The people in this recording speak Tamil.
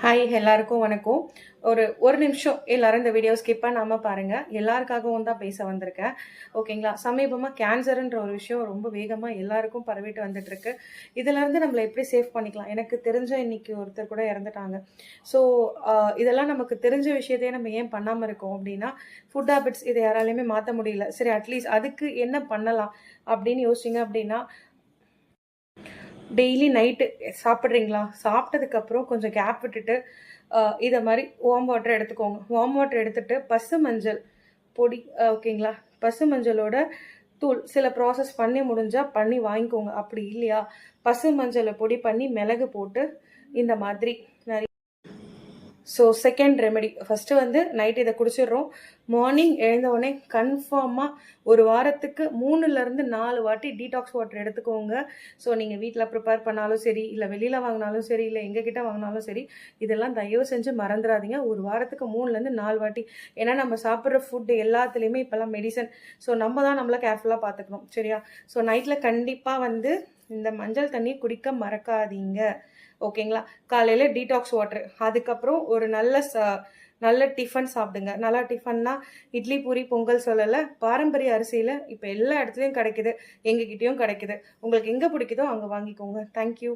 ஹாய் எல்லாருக்கும் வணக்கம். ஒரு நிமிஷம் எல்லாரும் இந்த வீடியோ ஸ்கிப் பண்ணாம பாருங்க. எல்லாருக்காகவும் தான் பேச வந்திருக்கேன். ஓகேங்களா? சமீபமாக கேன்சர்ன்ற ஒரு விஷயம் ரொம்ப வேகமாக எல்லாருக்கும் பரவிட்டு வந்துட்டு இருக்கு. இதுலேருந்து நம்மளை எப்படி சேஃப் பண்ணிக்கலாம்? எனக்கு தெரிஞ்ச இன்னைக்கு ஒருத்தர் கூட இறந்துட்டாங்க. ஸோ இதெல்லாம் நமக்கு தெரிஞ்ச விஷயத்தையே நம்ம ஏன் பண்ணாமல் இருக்கோம் அப்படின்னா, ஃபுட் ஹேபிட்ஸ் இதை யாராலையுமே மாற்ற முடியல. சரி, அட்லீஸ்ட் அதுக்கு என்ன பண்ணலாம் அப்படின்னு யோசிச்சிங்க அப்படின்னா, டெய்லி நைட்டு சாப்பிட்றீங்களா? சாப்பிட்டதுக்கப்புறம் கொஞ்சம் கேப் விட்டுட்டு இதை மாதிரி வார்ம் வாட்டர் எடுத்துக்கோங்க. வார்ம் வாட்டர் எடுத்துகிட்டு பசு மஞ்சள் பொடி, ஓகேங்களா, பசு மஞ்சளோட தூள் சில ப்ராசஸ் பண்ணி முடிஞ்சால் பண்ணி வாங்கிக்கோங்க. அப்படி இல்லையா, பசு மஞ்சளை பொடி பண்ணி மிளகு போட்டு இந்த மாதிரி நிறைய. ஸோ செகண்ட் ரெமெடி, ஃபஸ்ட்டு வந்து நைட் இதை குடிச்சிடுறோம். மார்னிங் எழுந்தவுடனே கன்ஃபார்மாக ஒரு வாரத்துக்கு 3-4 வாட்டி டீடாக்ஸ் வாட்டர் எடுத்துக்கோங்க. ஸோ நீங்கள் வீட்டில் ப்ரிப்பேர் பண்ணாலும் சரி, இல்லை வெளியில் வாங்கினாலும் சரி, இல்லை எங்ககிட்ட வாங்கினாலும் சரி, இதெல்லாம் தயவு செஞ்சு மறந்துடாதீங்க. ஒரு வாரத்துக்கு 3-4 வாட்டி. ஏன்னா நம்ம சாப்பிட்ற ஃபுட்டு எல்லாத்துலேயுமே இப்போல்லாம் மெடிசன். ஸோ நம்ம தான் நம்மளை கேர்ஃபுல்லாக பார்த்துக்கணும், சரியா? ஸோ நைட்டில் கண்டிப்பாக வந்து இந்த மஞ்சள் தண்ணி குடிக்க மறக்காதீங்க, ஓகேங்களா? காலையில் டீடாக்ஸ் வாட்டர், அதுக்கப்புறம் ஒரு நல்ல டிஃபன் சாப்பிடுங்க. நல்லா டிஃபன்னா இட்லி பூரி பொங்கல் சொல்லலை, பாரம்பரிய அரிசியில் இப்போ எல்லா இடத்துலையும் கிடைக்குது, எங்ககிட்டயும் கிடைக்குது. உங்களுக்கு எங்கே பிடிக்குதோ அங்கே வாங்கிக்கோங்க. தேங்க்யூ.